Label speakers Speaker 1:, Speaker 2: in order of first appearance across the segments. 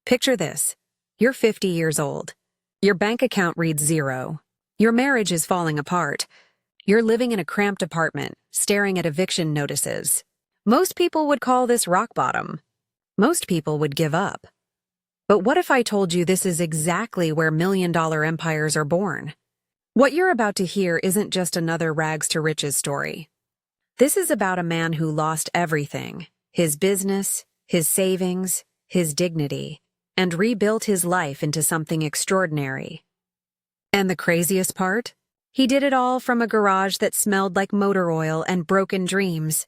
Speaker 1: Picture this. You're 50 years old. Your bank account reads zero. Your marriage is falling apart. You're living in a cramped apartment, staring at eviction notices. Most people would call this rock bottom. Most people would give up. But what if I told you this is exactly where million-dollar empires are born? What you're about to hear isn't just another rags to riches story. This is about a man who lost everything: his business, his savings, his dignity, and rebuilt his life into something extraordinary. And the craziest part? He did it all from a garage that smelled like motor oil and broken dreams.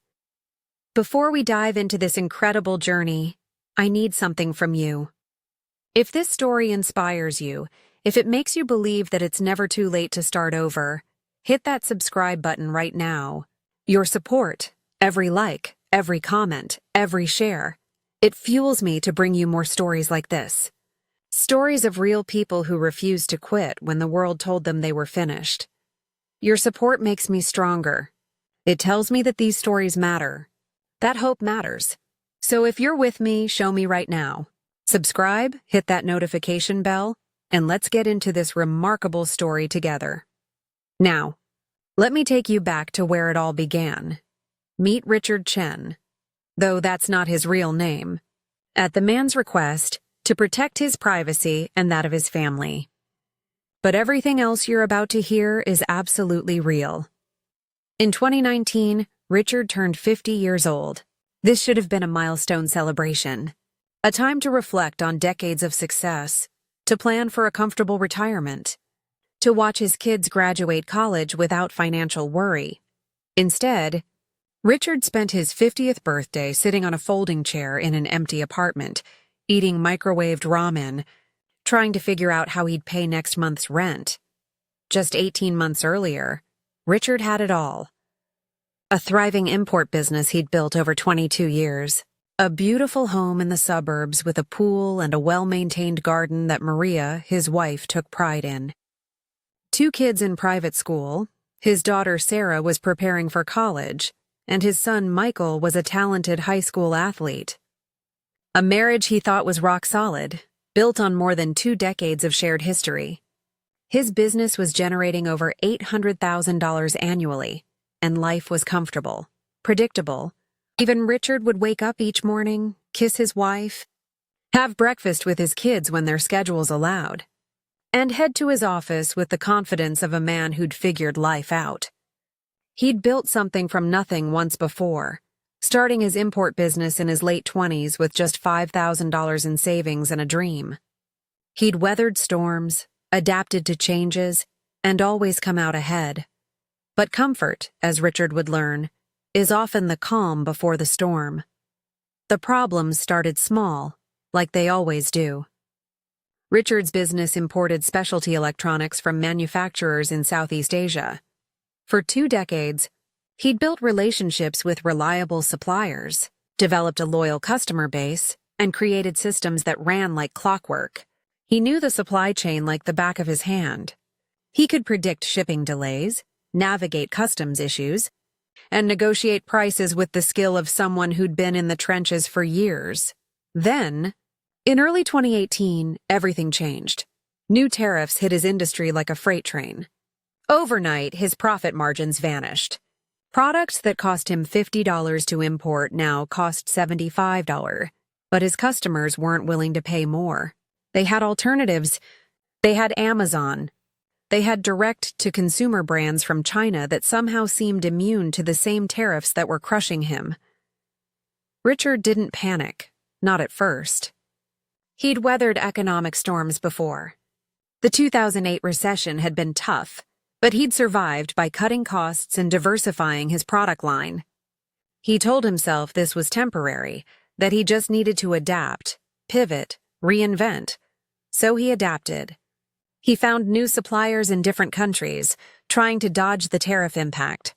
Speaker 1: Before we dive into this incredible journey, I need something from you. If this story inspires you, if it makes you believe that it's never too late to start over, hit that subscribe button right now. Your support, every like, every comment, every share, it fuels me to bring you more stories like this. Stories of real people who refused to quit when the world told them they were finished. Your support makes me stronger. It tells me that these stories matter. That hope matters. So if you're with me, show me right now. Subscribe, hit that notification bell, and let's get into this remarkable story together. Now, let me take you back to where it all began. Meet Richard Chen, though that's not his real name. At the man's request, to protect his privacy and that of his family. But everything else you're about to hear is absolutely real. In 2019, Richard turned 50 years old. This should have been a milestone celebration. A time to reflect on decades of success, to plan for a comfortable retirement, to watch his kids graduate college without financial worry. Instead, Richard spent his 50th birthday sitting on a folding chair in an empty apartment, eating microwaved ramen, trying to figure out how he'd pay next month's rent. Just 18 months earlier, Richard had it all. A thriving import business he'd built over 22 years. A beautiful home in the suburbs with a pool and a well-maintained garden that Maria, his wife, took pride in. 2 kids in private school. His daughter Sarah was preparing for college, and his son Michael was a talented high school athlete. A marriage he thought was rock solid, built on more than 2 decades of shared history. His business was generating over $800,000 annually, and life was comfortable, predictable. Even Richard would wake up each morning, kiss his wife, have breakfast with his kids when their schedules allowed, and head to his office with the confidence of a man who'd figured life out. He'd built something from nothing once before, starting his import business in his late 20s with just $5,000 in savings and a dream. He'd weathered storms, adapted to changes, and always come out ahead. But comfort, as Richard would learn, is often the calm before the storm. The problems started small, like they always do. Richard's business imported specialty electronics from manufacturers in Southeast Asia. For 2 decades, he'd built relationships with reliable suppliers, developed a loyal customer base, and created systems that ran like clockwork. He knew the supply chain like the back of his hand. He could predict shipping delays, navigate customs issues, and negotiate prices with the skill of someone who'd been in the trenches for years. Then, in early 2018, everything changed. New tariffs hit his industry like a freight train. Overnight, his profit margins vanished. Products that cost him $50 to import now cost $75, but his customers weren't willing to pay more. They had alternatives. They had Amazon. They had direct-to-consumer brands from China that somehow seemed immune to the same tariffs that were crushing him. Richard didn't panic, not at first. He'd weathered economic storms before. The 2008 recession had been tough, but he'd survived by cutting costs and diversifying his product line. He told himself this was temporary, that he just needed to adapt, pivot, reinvent. So he adapted. He found new suppliers in different countries, trying to dodge the tariff impact.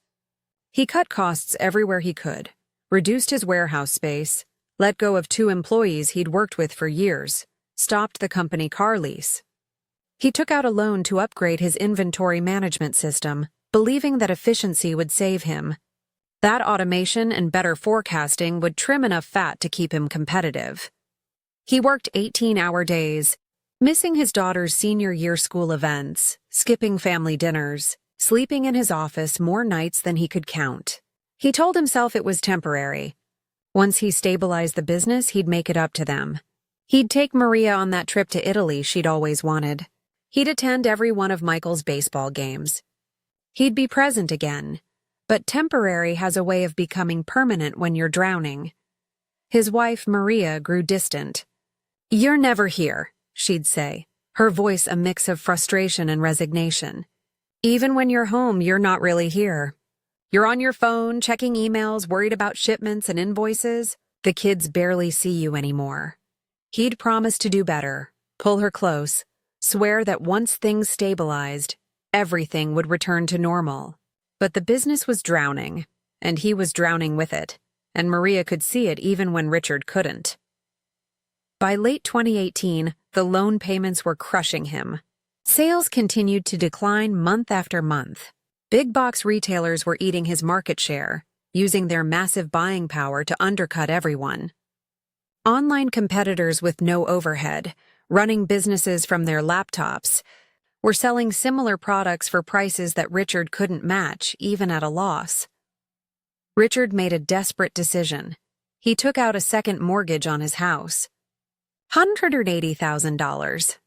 Speaker 1: He cut costs everywhere he could, reduced his warehouse space, let go of 2 employees he'd worked with for years, stopped the company car lease. He took out a loan to upgrade his inventory management system, believing that efficiency would save him. That automation and better forecasting would trim enough fat to keep him competitive. He worked 18-hour days, missing his daughter's senior year school events, skipping family dinners, sleeping in his office more nights than he could count. He told himself it was temporary. Once he stabilized the business, he'd make it up to them. He'd take Maria on that trip to Italy she'd always wanted. He'd attend every one of Michael's baseball games. He'd be present again. But temporary has a way of becoming permanent when you're drowning. His wife, Maria, grew distant. "You're never here," she'd say, her voice a mix of frustration and resignation. "Even when you're home, you're not really here. You're on your phone, checking emails, worried about shipments and invoices. The kids barely see you anymore." He'd promise to do better, pull her close, swear that once things stabilized, everything would return to normal. But the business was drowning, and he was drowning with it, and Maria could see it even when Richard couldn't. By late 2018, the loan payments were crushing him. Sales continued to decline month after month. Big box retailers were eating his market share, using their massive buying power to undercut everyone. Online competitors with no overhead, running businesses from their laptops, were selling similar products for prices that Richard couldn't match, even at a loss. Richard made a desperate decision. He took out a second mortgage on his house. $180,000.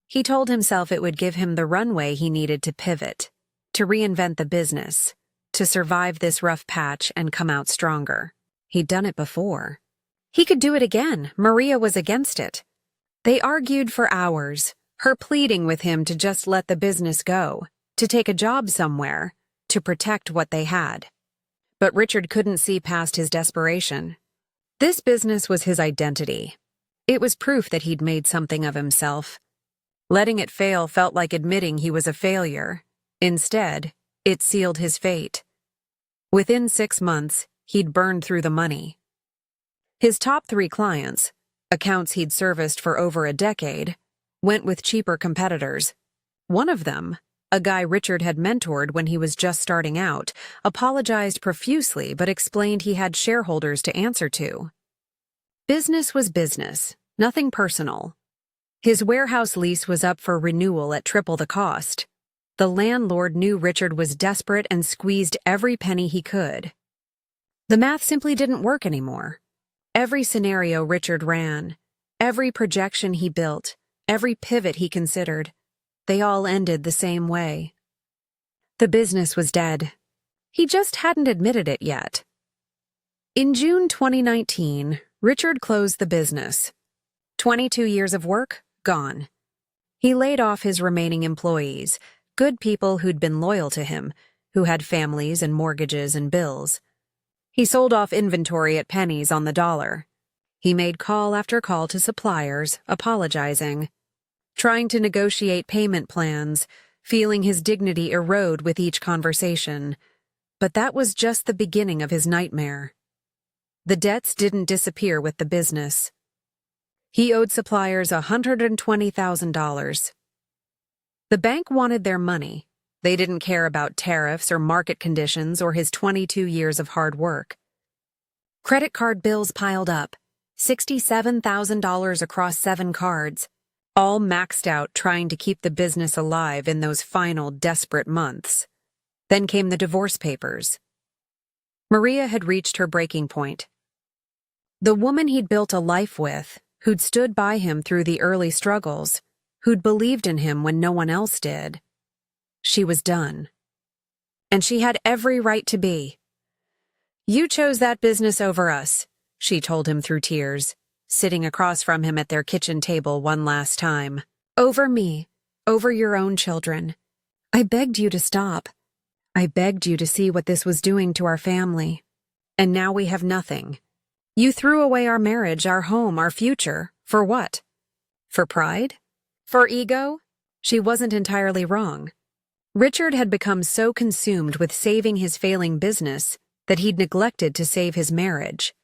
Speaker 1: He told himself it would give him the runway he needed to pivot, to reinvent the business, to survive this rough patch and come out stronger. He'd done it before. He could do it again. Maria was against it. They argued for hours, her pleading with him to just let the business go, to take a job somewhere, to protect what they had. But Richard couldn't see past his desperation. This business was his identity. It was proof that he'd made something of himself. Letting it fail felt like admitting he was a failure. Instead, it sealed his fate. Within 6 months, he'd burned through the money. His top 3 clients, accounts he'd serviced for over a decade, went with cheaper competitors. One of them, a guy Richard had mentored when he was just starting out, apologized profusely but explained he had shareholders to answer to. Business was business, nothing personal. His warehouse lease was up for renewal at triple the cost. The landlord knew Richard was desperate and squeezed every penny he could. The math simply didn't work anymore. Every scenario Richard ran, every projection he built, every pivot he considered, they all ended the same way. The business was dead. He just hadn't admitted it yet. In June 2019, Richard closed the business. 22 years of work, gone. He laid off his remaining employees, good people who'd been loyal to him, who had families and mortgages and bills. He sold off inventory at pennies on the dollar. He made call after call to suppliers, apologizing, trying to negotiate payment plans, feeling his dignity erode with each conversation. But that was just the beginning of his nightmare. The debts didn't disappear with the business. He owed suppliers $120,000. The bank wanted their money. They didn't care about tariffs or market conditions or his 22 years of hard work. Credit card bills piled up, $67,000 across 7 cards, all maxed out trying to keep the business alive in those final desperate months. Then came the divorce papers. Maria had reached her breaking point. The woman he'd built a life with, who'd stood by him through the early struggles, who'd believed in him when no one else did. She was done. And she had every right to be. "You chose that business over us," she told him through tears, sitting across from him at their kitchen table one last time. "Over me, over your own children. I begged you to stop. I begged you to see what this was doing to our family. And now we have nothing. You threw away our marriage, our home, our future. For what? For pride? For ego?" She wasn't entirely wrong. Richard had become so consumed with saving his failing business that he'd neglected to save his marriage.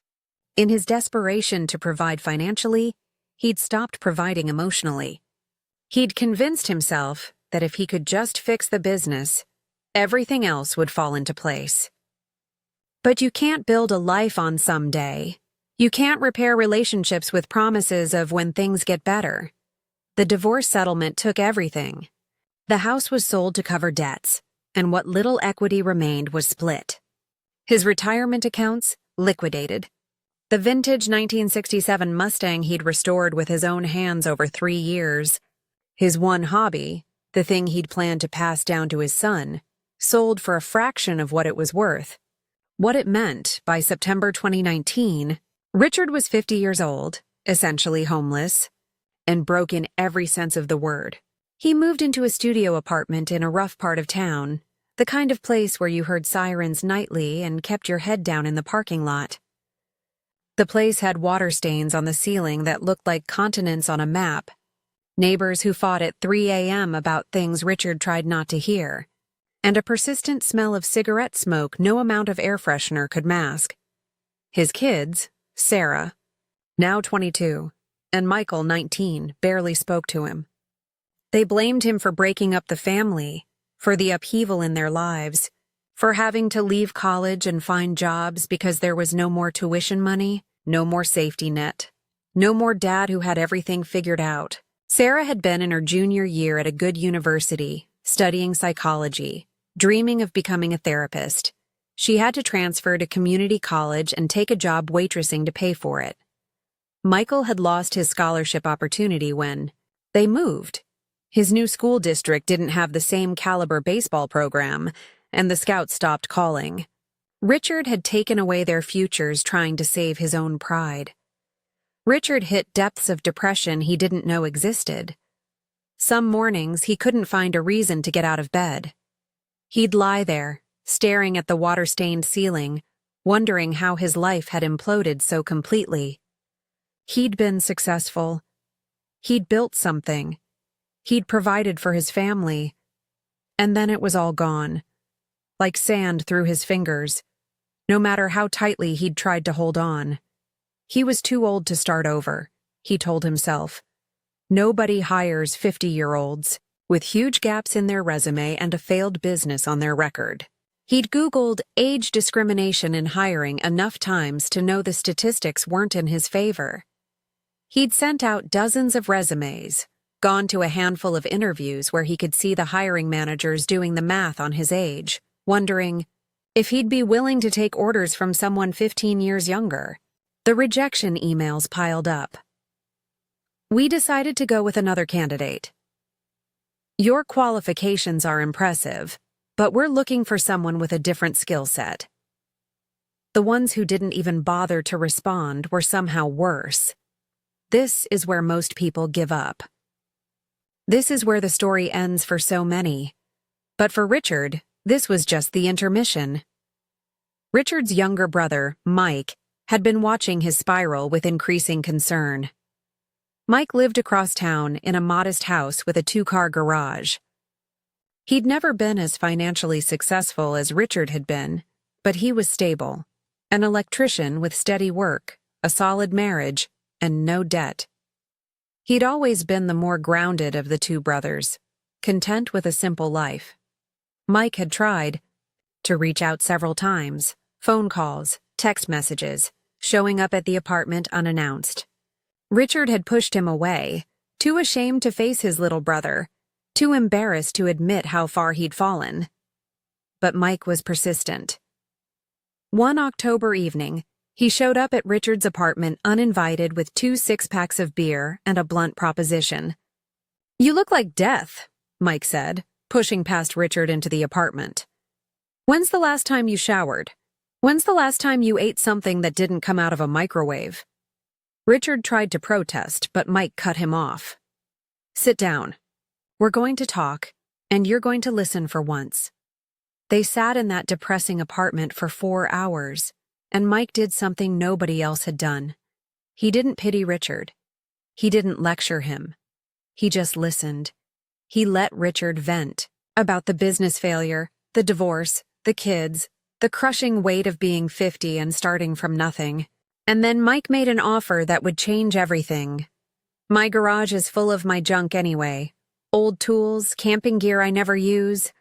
Speaker 1: In his desperation to provide financially, he'd stopped providing emotionally. He'd convinced himself that if he could just fix the business, everything else would fall into place. But you can't build a life on some day. You can't repair relationships with promises of when things get better. The divorce settlement took everything. The house was sold to cover debts, and what little equity remained was split. His retirement accounts liquidated. The vintage 1967 Mustang he'd restored with his own hands over 3 years. His one hobby, the thing he'd planned to pass down to his son, sold for a fraction of what it was worth. What it meant, by September 2019, Richard was 50 years old, essentially homeless, and broke in every sense of the word. He moved into a studio apartment in a rough part of town, the kind of place where you heard sirens nightly and kept your head down in the parking lot. The place had water stains on the ceiling that looked like continents on a map, neighbors who fought at 3 a.m. about things Richard tried not to hear, and a persistent smell of cigarette smoke no amount of air freshener could mask. His kids, Sarah, now 22, and Michael, 19, barely spoke to him. They blamed him for breaking up the family, for the upheaval in their lives, for having to leave college and find jobs because there was no more tuition money, no more safety net, no more dad who had everything figured out. Sarah had been in her junior year at a good university, studying psychology, dreaming of becoming a therapist. She had to transfer to community college and take a job waitressing to pay for it. Michael had lost his scholarship opportunity when they moved. His new school district didn't have the same caliber baseball program, and the scouts stopped calling. Richard had taken away their futures trying to save his own pride. Richard hit depths of depression he didn't know existed. Some mornings he couldn't find a reason to get out of bed. He'd lie there, staring at the water-stained ceiling, wondering how his life had imploded so completely. He'd been successful. He'd built something. He'd provided for his family. And then it was all gone, like sand through his fingers, no matter how tightly he'd tried to hold on. He was too old to start over, he told himself. Nobody hires 50-year-olds with huge gaps in their resume and a failed business on their record. He'd Googled age discrimination in hiring enough times to know the statistics weren't in his favor. He'd sent out dozens of resumes, gone to a handful of interviews where he could see the hiring managers doing the math on his age, wondering if he'd be willing to take orders from someone 15 years younger. The rejection emails piled up. We decided to go with another candidate. Your qualifications are impressive, but we're looking for someone with a different skill set. The ones who didn't even bother to respond were somehow worse. This is where most people give up. This is where the story ends for so many. But for Richard, this was just the intermission. Richard's younger brother, Mike, had been watching his spiral with increasing concern. Mike lived across town in a modest house with a 2-car garage. He'd never been as financially successful as Richard had been, but he was stable, an electrician with steady work, a solid marriage, and no debt. He'd always been the more grounded of the two brothers, content with a simple life. Mike had tried to reach out several times, phone calls, text messages, showing up at the apartment unannounced. Richard had pushed him away, too ashamed to face his little brother, too embarrassed to admit how far he'd fallen. But Mike was persistent. One October evening, he showed up at Richard's apartment uninvited with 2 6-packs of beer and a blunt proposition. "You look like death," Mike said, pushing past Richard into the apartment. "When's the last time you showered? When's the last time you ate something that didn't come out of a microwave?" Richard tried to protest, but Mike cut him off. "Sit down. We're going to talk, and you're going to listen for once." They sat in that depressing apartment for 4 hours, and Mike did something nobody else had done. He didn't pity Richard. He didn't lecture him. He just listened. He let Richard vent about the business failure, the divorce, the kids, the crushing weight of being 50 and starting from nothing. And then Mike made an offer that would change everything. "My garage is full of my junk anyway. Old tools, camping gear I never use,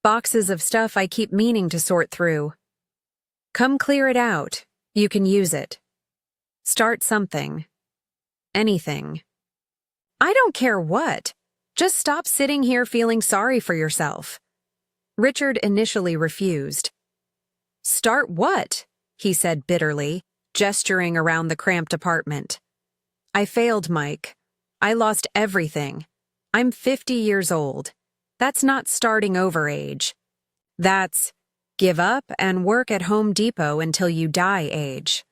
Speaker 1: boxes of stuff I keep meaning to sort through. Come clear it out. You can use it." Start something. Anything. I don't care what. Just stop sitting here feeling sorry for yourself. Richard initially refused. Start what? He said bitterly, gesturing around the cramped apartment. I failed, Mike. I lost everything. I'm 50 years old. That's not starting over age. That's give up and work at Home Depot until you die age.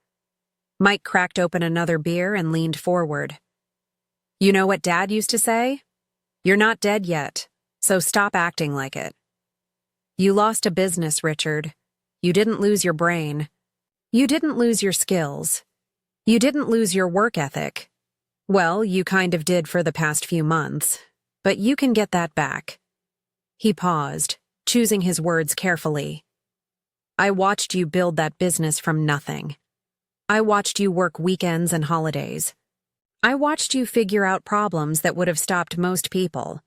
Speaker 1: Mike cracked open another beer and leaned forward. You know what Dad used to say? You're not dead yet, so stop acting like it. You lost a business, Richard. You didn't lose your brain. You didn't lose your skills. You didn't lose your work ethic. Well, you kind of did for the past few months, but you can get that back. He paused, choosing his words carefully. I watched you build that business from nothing. I watched you work weekends and holidays. I watched you figure out problems that would have stopped most people.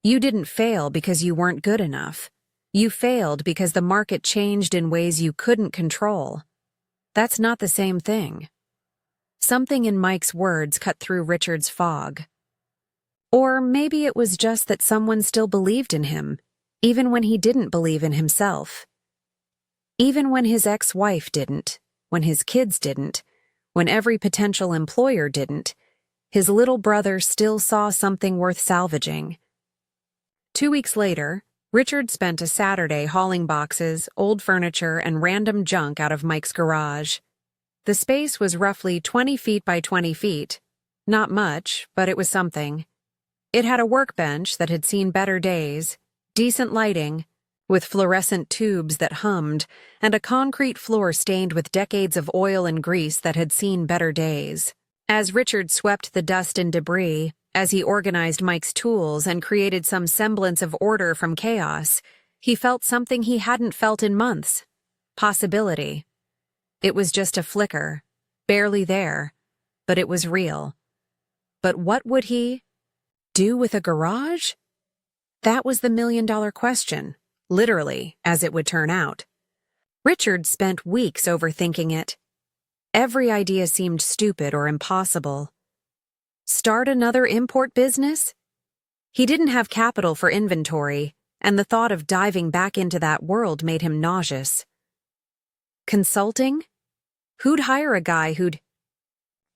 Speaker 1: You didn't fail because you weren't good enough. You failed because the market changed in ways you couldn't control. That's not the same thing. Something in Mike's words cut through Richard's fog. Or maybe it was just that someone still believed in him, even when he didn't believe in himself. Even when his ex-wife didn't, when his kids didn't, when every potential employer didn't, his little brother still saw something worth salvaging. 2 weeks later, Richard spent a Saturday hauling boxes, old furniture, and random junk out of Mike's garage. The space was roughly 20 feet by 20 feet. Not much, but it was something. It had a workbench that had seen better days, decent lighting, with fluorescent tubes that hummed, and a concrete floor stained with decades of oil and grease that had seen better days. As Richard swept the dust and debris, as he organized Mike's tools and created some semblance of order from chaos, he felt something he hadn't felt in months. Possibility. It was just a flicker, barely there, but it was real. But what would he do with a garage? That was the million-dollar question, literally, as it would turn out. Richard spent weeks overthinking it. Every idea seemed stupid or impossible. Start another import business? He didn't have capital for inventory, and the thought of diving back into that world made him nauseous. Consulting? Who'd hire a guy who'd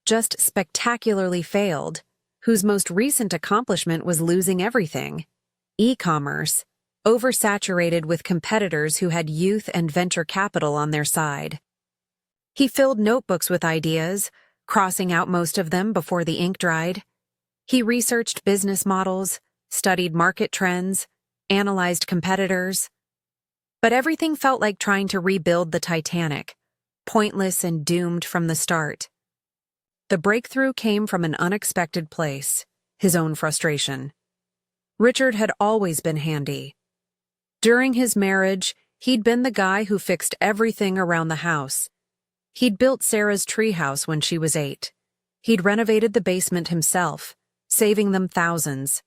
Speaker 1: just spectacularly failed, whose most recent accomplishment was losing everything? E-commerce, oversaturated with competitors who had youth and venture capital on their side. He filled notebooks with ideas, crossing out most of them before the ink dried. He researched business models, studied market trends, analyzed competitors. But everything felt like trying to rebuild the Titanic, pointless and doomed from the start. The breakthrough came from an unexpected place, his own frustration. Richard had always been handy. During his marriage, he'd been the guy who fixed everything around the house. He'd built Sarah's treehouse when she was 8. He'd renovated the basement himself, saving them thousands.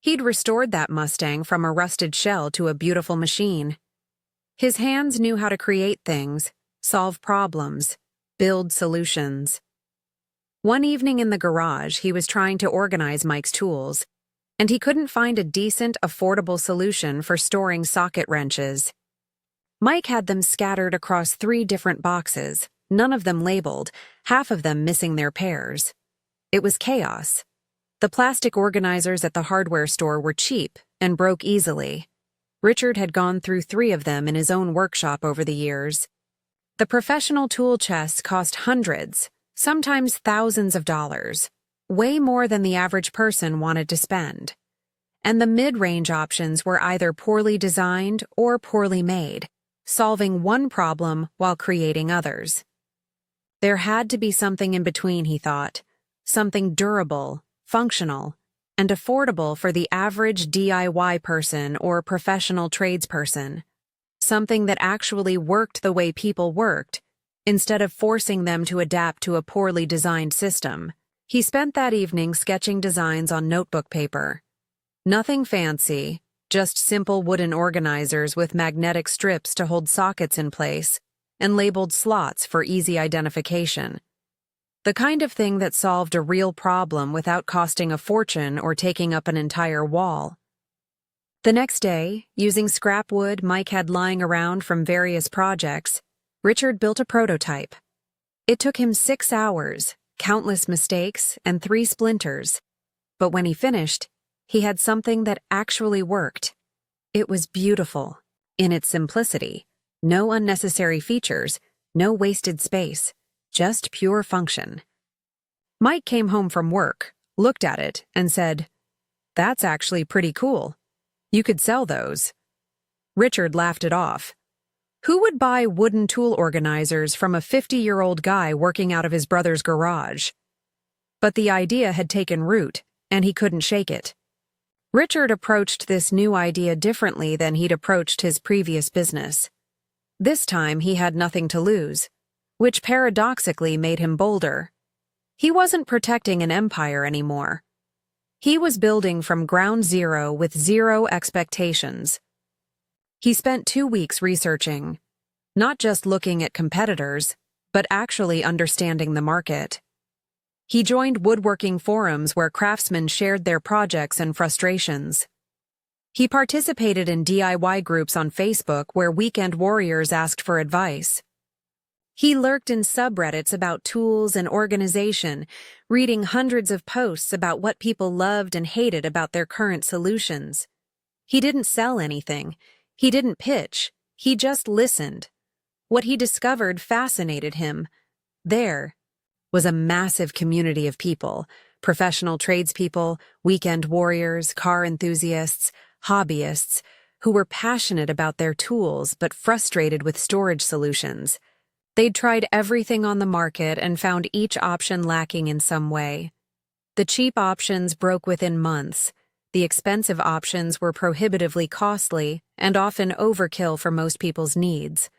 Speaker 1: He'd restored that Mustang from a rusted shell to a beautiful machine. His hands knew how to create things, solve problems, build solutions. One evening in the garage, he was trying to organize Mike's tools, and he couldn't find a decent, affordable solution for storing socket wrenches. Mike had them scattered across 3 different boxes, none of them labeled, half of them missing their pairs. It was chaos. The plastic organizers at the hardware store were cheap and broke easily. Richard had gone through 3 of them in his own workshop over the years. The professional tool chests cost hundreds, sometimes thousands of dollars, way more than the average person wanted to spend. And the mid-range options were either poorly designed or poorly made, solving one problem while creating others. There had to be something in between, he thought, something durable, functional, and affordable for the average DIY person or professional tradesperson. Something that actually worked the way people worked, instead of forcing them to adapt to a poorly designed system. He spent that evening sketching designs on notebook paper. Nothing fancy, just simple wooden organizers with magnetic strips to hold sockets in place, and labeled slots for easy identification. The kind of thing that solved a real problem without costing a fortune or taking up an entire wall. The next day, using scrap wood Mike had lying around from various projects, Richard built a prototype. It took him 6 hours, countless mistakes, and 3 splinters. But when he finished, he had something that actually worked. It was beautiful, in its simplicity. No unnecessary features, no wasted space, just pure function. Mike came home from work, looked at it, and said, "That's actually pretty cool. You could sell those." Richard laughed it off. Who would buy wooden tool organizers from a 50-year-old guy working out of his brother's garage? But the idea had taken root, and he couldn't shake it. Richard approached this new idea differently than he'd approached his previous business. This time he had nothing to lose, which paradoxically made him bolder. He wasn't protecting an empire anymore. He was building from ground zero with 0 expectations. He spent 2 weeks researching, not just looking at competitors, but actually understanding the market. He joined woodworking forums where craftsmen shared their projects and frustrations. He participated in DIY groups on Facebook where weekend warriors asked for advice. He lurked in subreddits about tools and organization, reading hundreds of posts about what people loved and hated about their current solutions. He didn't sell anything. He didn't pitch. He just listened. What he discovered fascinated him. There was a massive community of people, professional tradespeople, weekend warriors, car enthusiasts, hobbyists, who were passionate about their tools but frustrated with storage solutions. They'd tried everything on the market and found each option lacking in some way. The cheap options broke within months. The expensive options were prohibitively costly and often overkill for most people's needs.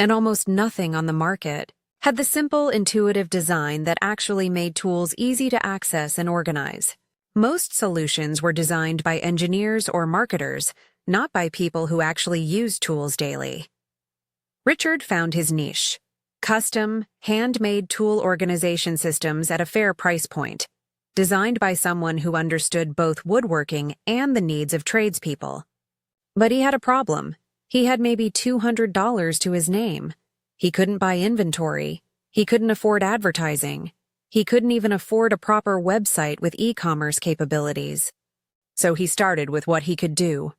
Speaker 1: And almost nothing on the market had the simple, intuitive design that actually made tools easy to access and organize. Most solutions were designed by engineers or marketers, not by people who actually use tools daily. Richard found his niche: custom, handmade tool organization systems at a fair price point, designed by someone who understood both woodworking and the needs of tradespeople. But he had a problem. He had maybe $200 to his name. He couldn't buy inventory. He couldn't afford advertising. He couldn't even afford a proper website with e-commerce capabilities. So he started with what he could do.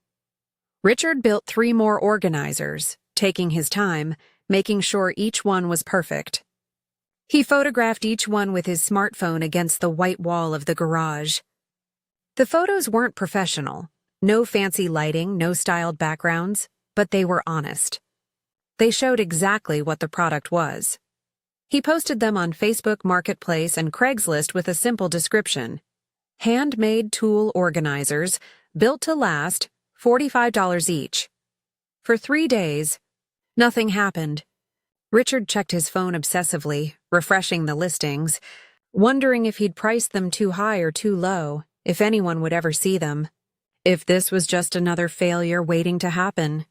Speaker 1: Richard built 3 more organizers, taking his time, making sure each one was perfect. He photographed each one with his smartphone against the white wall of the garage. The photos weren't professional. No fancy lighting, no styled backgrounds, but they were honest. They showed exactly what the product was. He posted them on Facebook Marketplace and Craigslist with a simple description: handmade tool organizers, built to last, $45 each. For 3 days, nothing happened. Richard checked his phone obsessively, refreshing the listings, wondering if he'd priced them too high or too low, if anyone would ever see them, if this was just another failure waiting to happen.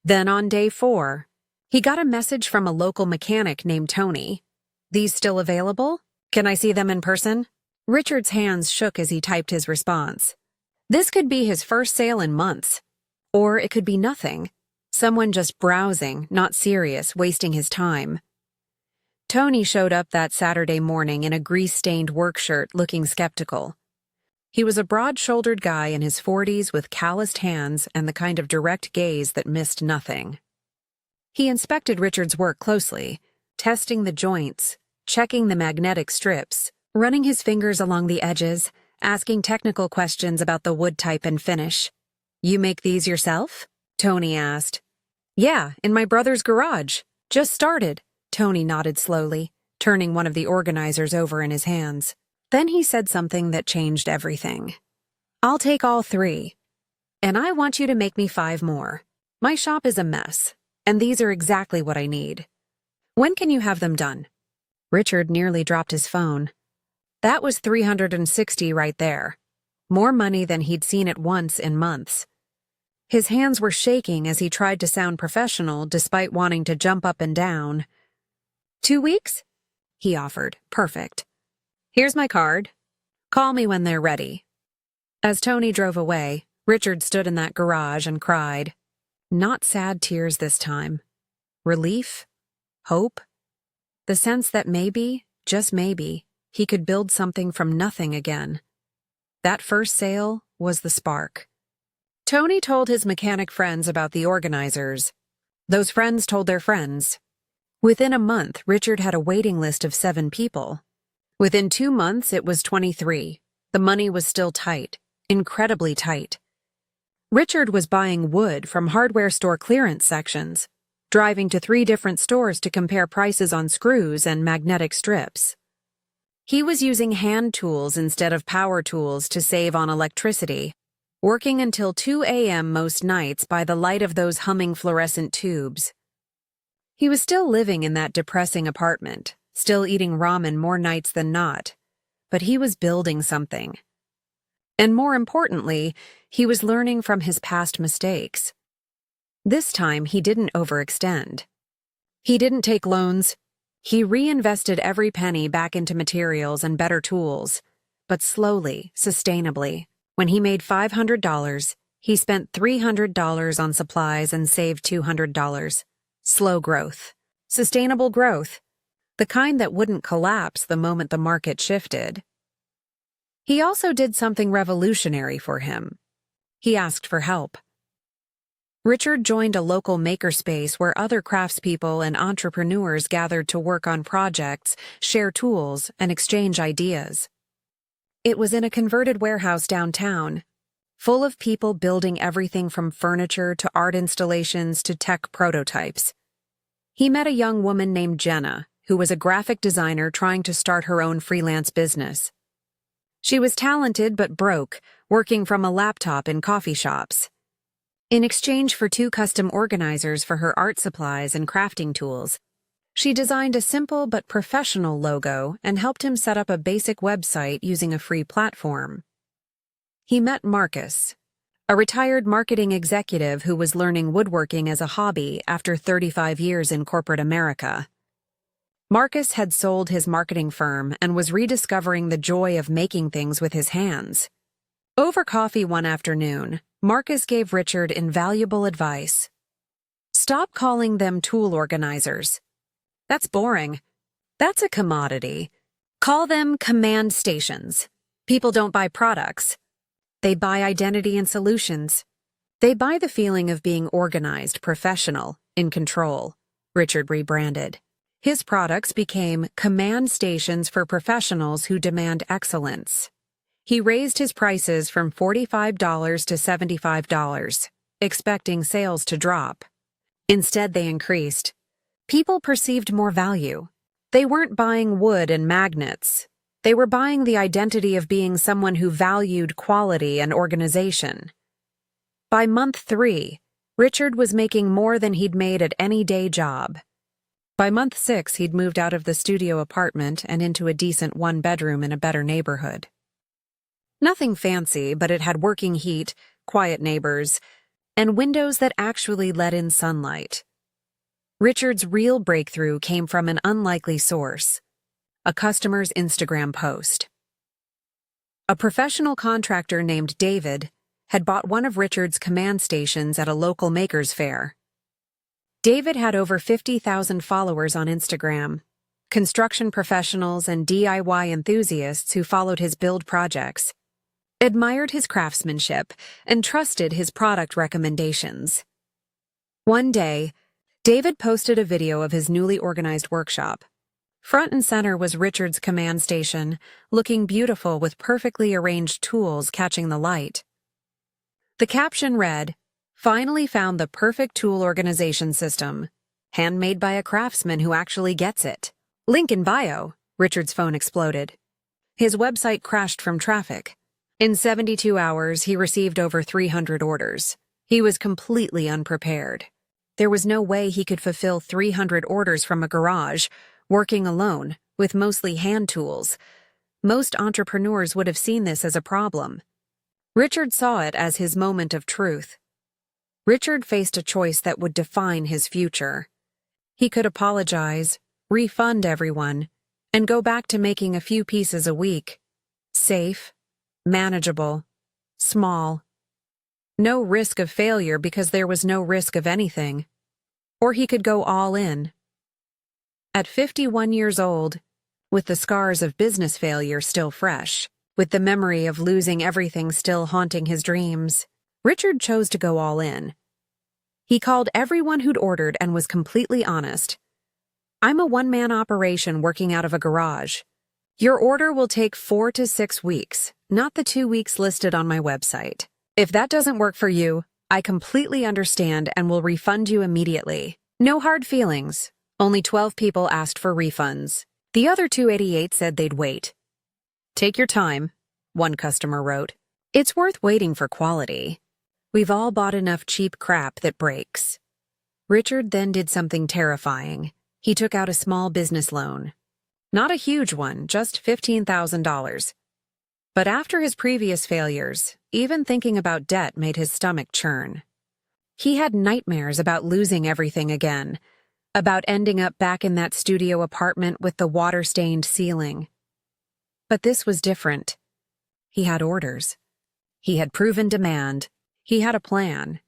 Speaker 1: Then on day 4, he got a message from a local mechanic named Tony. "These still available? Can I see them in person?" Richard's hands shook as he typed his response. This could be his first sale in months. Or it could be nothing. Someone just browsing, not serious, wasting his time. Tony showed up that Saturday morning in a grease-stained work shirt, looking skeptical. He was a broad-shouldered guy in his 40s with calloused hands and the kind of direct gaze that missed nothing. He inspected Richard's work closely, testing the joints, checking the magnetic strips, running his fingers along the edges, asking technical questions about the wood type and finish. "You make these yourself?" Tony asked. "Yeah, in my brother's garage. Just started." Tony nodded slowly, turning one of the organizers over in his hands. Then he said something that changed everything. "I'll take all 3. And I want you to make me 5 more. My shop is a mess, and these are exactly what I need. When can you have them done?" Richard nearly dropped his phone. That was $360 right there. More money than he'd seen at once in months. His hands were shaking as he tried to sound professional despite wanting to jump up and down. 2 weeks? he offered. Perfect. Here's my card. Call me when they're ready. As Tony drove away, Richard stood in that garage and cried. Not sad tears this time. Relief? Hope? The sense that maybe, just maybe, he could build something from nothing again. That first sale was the spark. Tony told his mechanic friends about the organizers. Those friends told their friends. Within a month, Richard had a waiting list of 7 people. Within 2 months, it was 23. The money was still tight, incredibly tight. Richard was buying wood from hardware store clearance sections, driving to 3 different stores to compare prices on screws and magnetic strips. He was using hand tools instead of power tools to save on electricity, working until 2 a.m. most nights by the light of those humming fluorescent tubes. He was still living in that depressing apartment, still eating ramen more nights than not, but he was building something. And more importantly, he was learning from his past mistakes. This time, he didn't overextend. He didn't take loans. He reinvested every penny back into materials and better tools, but slowly, sustainably. When he made $500, he spent $300 on supplies and saved $200. Slow growth. Sustainable growth. The kind that wouldn't collapse the moment the market shifted. He also did something revolutionary for him. He asked for help. Richard joined a local makerspace where other craftspeople and entrepreneurs gathered to work on projects, share tools, and exchange ideas. It was in a converted warehouse downtown, full of people building everything from furniture to art installations to tech prototypes. He met a young woman named Jenna, who was a graphic designer trying to start her own freelance business. She was talented but broke, working from a laptop in coffee shops. In exchange for 2 custom organizers for her art supplies and crafting tools, she designed a simple but professional logo and helped him set up a basic website using a free platform. He met Marcus, a retired marketing executive who was learning woodworking as a hobby after 35 years in corporate America. Marcus had sold his marketing firm and was rediscovering the joy of making things with his hands. Over coffee one afternoon, Marcus gave Richard invaluable advice. Stop calling them tool organizers. That's boring. That's a commodity. Call them command stations. People don't buy products. They buy identity and solutions. They buy the feeling of being organized, professional, in control. Richard rebranded. His products became command stations for professionals who demand excellence. He raised his prices from $45 to $75, expecting sales to drop. Instead, they increased. People perceived more value. They weren't buying wood and magnets. They were buying the identity of being someone who valued quality and organization. By month 3, Richard was making more than he'd made at any day job. By month 6, he'd moved out of the studio apartment and into a decent 1-bedroom in a better neighborhood. Nothing fancy, but it had working heat, quiet neighbors, and windows that actually let in sunlight. Richard's real breakthrough came from an unlikely source: a customer's Instagram post. A professional contractor named David had bought one of Richard's command stations at a local makers fair. David had over 50,000 followers on Instagram, construction professionals and DIY enthusiasts who followed his build projects, admired his craftsmanship, and trusted his product recommendations. One day, David posted a video of his newly organized workshop. Front and center was Richard's command station, looking beautiful with perfectly arranged tools catching the light. The caption read, "Finally found the perfect tool organization system. Handmade by a craftsman who actually gets it. Link in bio." Richard's phone exploded. His website crashed from traffic. In 72 hours, he received over 300 orders. He was completely unprepared. There was no way he could fulfill 300 orders from a garage, working alone, with mostly hand tools. Most entrepreneurs would have seen this as a problem. Richard saw it as his moment of truth. Richard faced a choice that would define his future. He could apologize, refund everyone, and go back to making a few pieces a week. Safe, manageable, small. No risk of failure because there was no risk of anything. Or he could go all in. At 51 years old, with the scars of business failure still fresh, with the memory of losing everything still haunting his dreams, Richard chose to go all in. He called everyone who'd ordered and was completely honest. "I'm a one-man operation working out of a garage. Your order will take 4 to 6 weeks, not the 2 weeks listed on my website. If that doesn't work for you, I completely understand and will refund you immediately. No hard feelings. Only 12 people asked for refunds. The other 288 said they'd wait. Take your time," one customer wrote. "It's worth waiting for quality. We've all bought enough cheap crap that breaks." Richard then did something terrifying. He took out a small business loan. Not a huge one, just $15,000. But after his previous failures, even thinking about debt made his stomach churn. He had nightmares about losing everything again, about ending up back in that studio apartment with the water-stained ceiling. But this was different. He had orders. He had proven demand. He had a plan.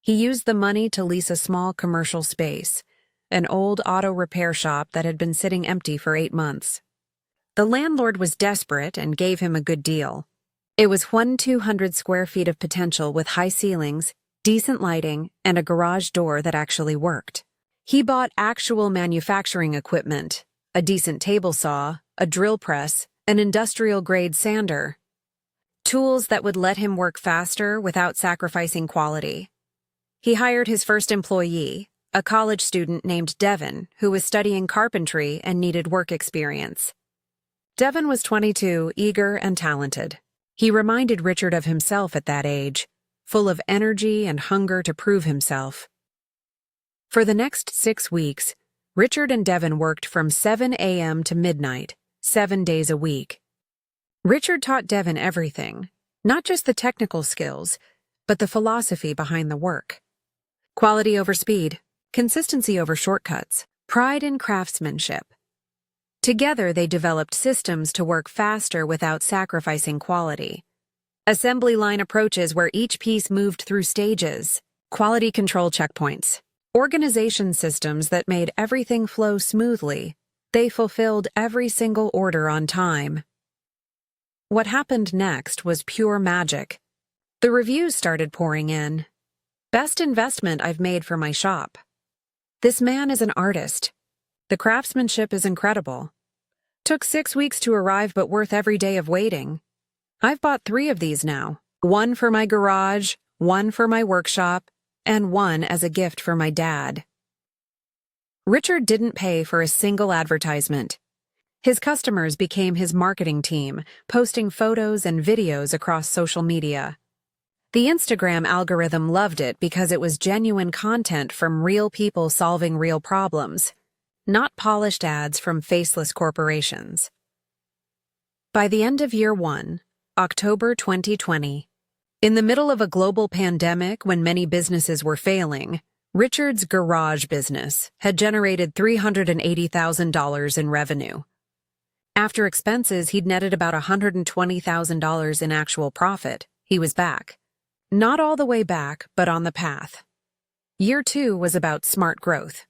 Speaker 1: He used the money to lease a small commercial space, an old auto repair shop that had been sitting empty for 8 months. The landlord was desperate and gave him a good deal. It was 200 square feet of potential with high ceilings, decent lighting, and a garage door that actually worked. He bought actual manufacturing equipment, a decent table saw, a drill press, an industrial-grade sander. Tools that would let him work faster without sacrificing quality. He hired his first employee, a college student named Devin, who was studying carpentry and needed work experience. Devin was 22, eager and talented. He reminded Richard of himself at that age, full of energy and hunger to prove himself. For the next 6 weeks, Richard and Devin worked from 7 a.m. to midnight, 7 days a week. Richard taught Devin everything, not just the technical skills, but the philosophy behind the work. Quality over speed, consistency over shortcuts, pride in craftsmanship. Together, they developed systems to work faster without sacrificing quality. Assembly line approaches where each piece moved through stages, quality control checkpoints, organization systems that made everything flow smoothly. They fulfilled every single order on time. What happened next was pure magic. The reviews started pouring in. "Best investment I've made for my shop. This man is an artist. The craftsmanship is incredible. Took 6 weeks to arrive but worth every day of waiting. I've bought 3 of these now. 1 for my garage, 1 for my workshop, and 1 as a gift for my dad." Richard didn't pay for a single advertisement. His customers became his marketing team, posting photos and videos across social media. The Instagram algorithm loved it because it was genuine content from real people solving real problems, not polished ads from faceless corporations. By the end of year 1, October 2020, in the middle of a global pandemic when many businesses were failing, Richard's garage business had generated $380,000 in revenue. After expenses, he'd netted about $120,000 in actual profit. He was back. Not all the way back, but on the path. Year 2 was about smart growth.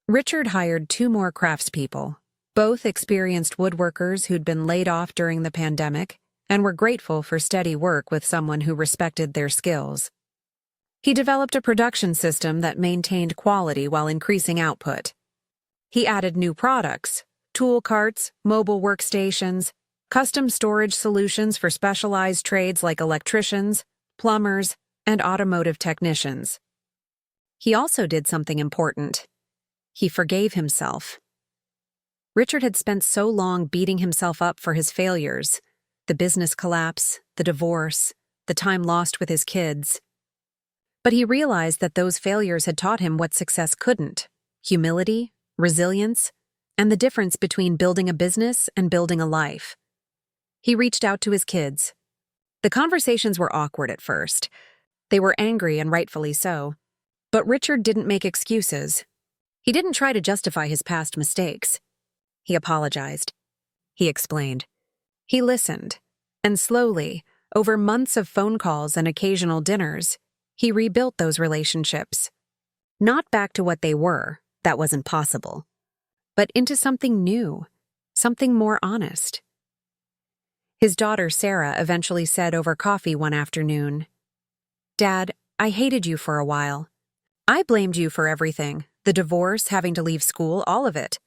Speaker 1: Richard hired 2 more craftspeople, both experienced woodworkers who'd been laid off during the pandemic and were grateful for steady work with someone who respected their skills. He developed a production system that maintained quality while increasing output. He added new products, tool carts, mobile workstations, custom storage solutions for specialized trades like electricians, plumbers, and automotive technicians. He also did something important. He forgave himself. Richard had spent so long beating himself up for his failures, the business collapse, the divorce, the time lost with his kids. But he realized that those failures had taught him what success couldn't: humility, resilience, and the difference between building a business and building a life. He reached out to his kids. The conversations were awkward at first. They were angry, and rightfully so. But Richard didn't make excuses. He didn't try to justify his past mistakes. He apologized. He explained. He listened. And slowly, over months of phone calls and occasional dinners, he rebuilt those relationships. Not back to what they were, that wasn't possible, but into something new, something more honest. His daughter Sarah eventually said over coffee one afternoon, "Dad, I hated you for a while. I blamed you for everything, the divorce, having to leave school, all of it.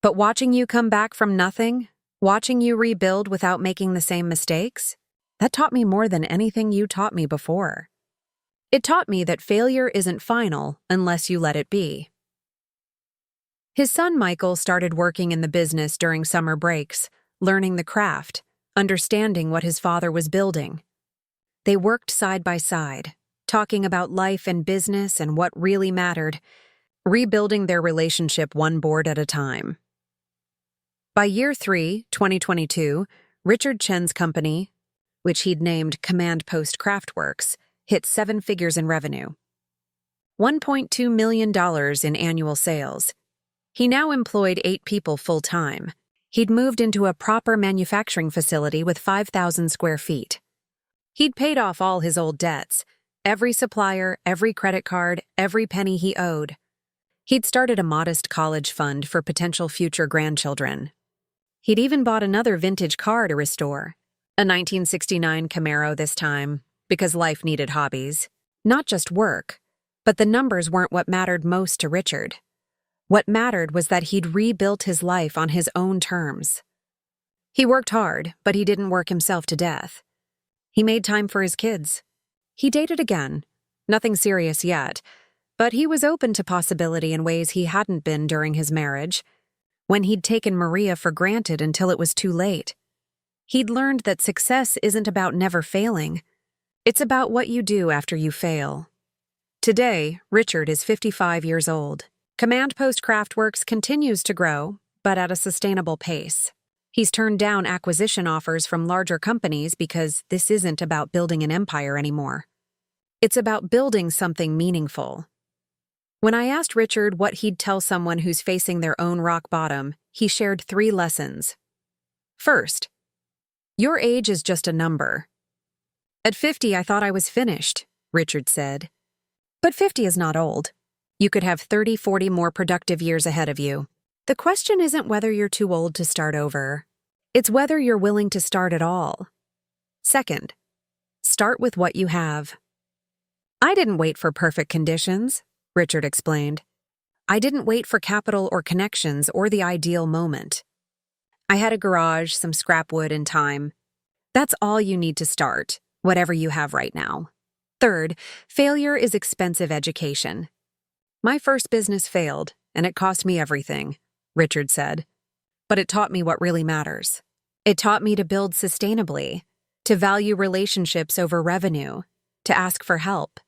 Speaker 1: But watching you come back from nothing, watching you rebuild without making the same mistakes, that taught me more than anything you taught me before. It taught me that failure isn't final unless you let it be." His son Michael started working in the business during summer breaks, learning the craft, understanding what his father was building. They worked side by side, talking about life and business and what really mattered, rebuilding their relationship one board at a time. By year 3, 2022, Richard Chen's company, which he'd named CommandPost Craftworks, hit 7 figures in revenue. $1.2 million in annual sales. He now employed 8 people full-time. He'd moved into a proper manufacturing facility with 5,000 square feet. He'd paid off all his old debts, every supplier, every credit card, every penny he owed. He'd started a modest college fund for potential future grandchildren. He'd even bought another vintage car to restore, a 1969 Camaro this time, because life needed hobbies. Not just work, but the numbers weren't what mattered most to Richard. What mattered was that he'd rebuilt his life on his own terms. He worked hard, but he didn't work himself to death. He made time for his kids. He dated again. Nothing serious yet, but he was open to possibility in ways he hadn't been during his marriage, when he'd taken Maria for granted until it was too late. He'd learned that success isn't about never failing. It's about what you do after you fail. Today, Richard is 55 years old. CommandPost Craftworks continues to grow, but at a sustainable pace. He's turned down acquisition offers from larger companies because this isn't about building an empire anymore. It's about building something meaningful. When I asked Richard what he'd tell someone who's facing their own rock bottom, he shared 3 lessons. First, your age is just a number. At 50, I thought I was finished, Richard said. But 50 is not old. You could have 30, 40 more productive years ahead of you. The question isn't whether you're too old to start over. It's whether you're willing to start at all. Second, start with what you have. I didn't wait for perfect conditions, Richard explained. I didn't wait for capital or connections or the ideal moment. I had a garage, some scrap wood, and time. That's all you need to start, whatever you have right now. Third, failure is expensive education. My first business failed, and it cost me everything, Richard said. But it taught me what really matters. It taught me to build sustainably, to value relationships over revenue, to ask for help,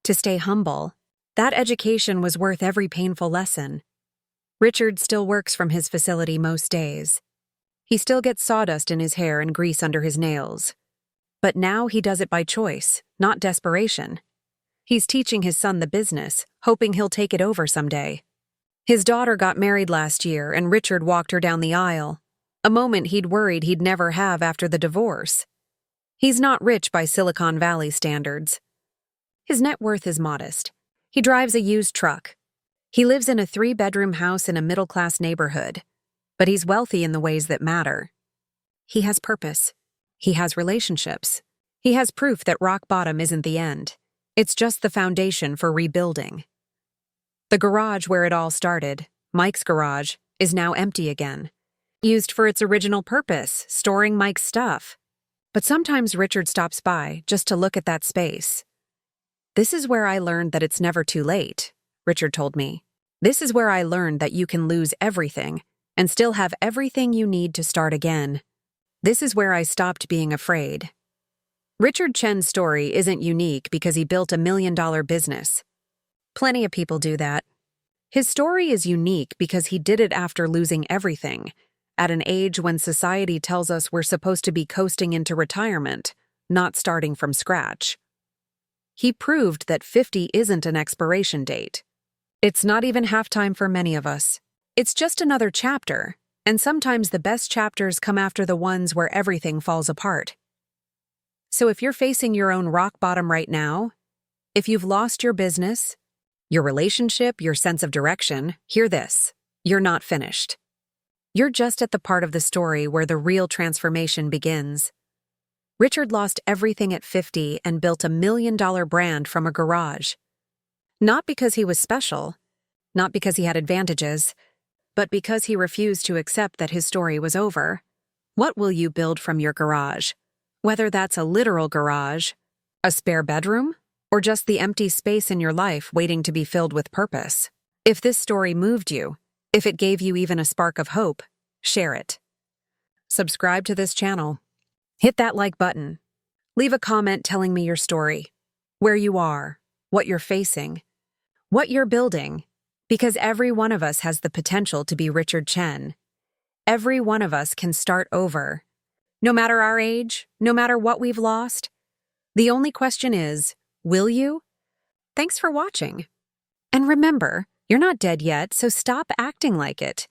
Speaker 1: to stay humble. That education was worth every painful lesson. Richard still works from his facility most days. He still gets sawdust in his hair and grease under his nails. But now he does it by choice, not desperation. He's teaching his son the business, hoping he'll take it over someday. His daughter got married last year, and Richard walked her down the aisle, a moment he'd worried he'd never have after the divorce. He's not rich by Silicon Valley standards. His net worth is modest. He drives a used truck. He lives in a 3-bedroom house in a middle-class neighborhood, but he's wealthy in the ways that matter. He has purpose. He has relationships. He has proof that rock bottom isn't the end. It's just the foundation for rebuilding. The garage where it all started, Mike's garage, is now empty again, used for its original purpose, storing Mike's stuff. But sometimes Richard stops by just to look at that space. This is where I learned that it's never too late, Richard told me. This is where I learned that you can lose everything and still have everything you need to start again. This is where I stopped being afraid. Richard Chen's story isn't unique because he built $1 million business. Plenty of people do that. His story is unique because he did it after losing everything, at an age when society tells us we're supposed to be coasting into retirement, not starting from scratch. He proved that 50 isn't an expiration date. It's not even halftime for many of us. It's just another chapter, And sometimes the best chapters come after the ones where everything falls apart. So if you're facing your own rock bottom right now, if you've lost your business, your relationship, your sense of direction, hear this: you're not finished. You're just at the part of the story where the real transformation begins. Richard lost everything at 50 and built a $1 million brand from a garage. Not because he was special, not because he had advantages, but because he refused to accept that his story was over. What will you build from your garage? Whether that's a literal garage, a spare bedroom, or just the empty space in your life waiting to be filled with purpose. If this story moved you, if it gave you even a spark of hope, share it. Subscribe to this channel. Hit that like button. Leave a comment telling me your story, where you are, what you're facing, what you're building, because every one of us has the potential to be Richard Chen. Every one of us can start over. No matter our age, no matter what we've lost. The only question is, will you? Thanks for watching. And remember, you're not dead yet, so stop acting like it.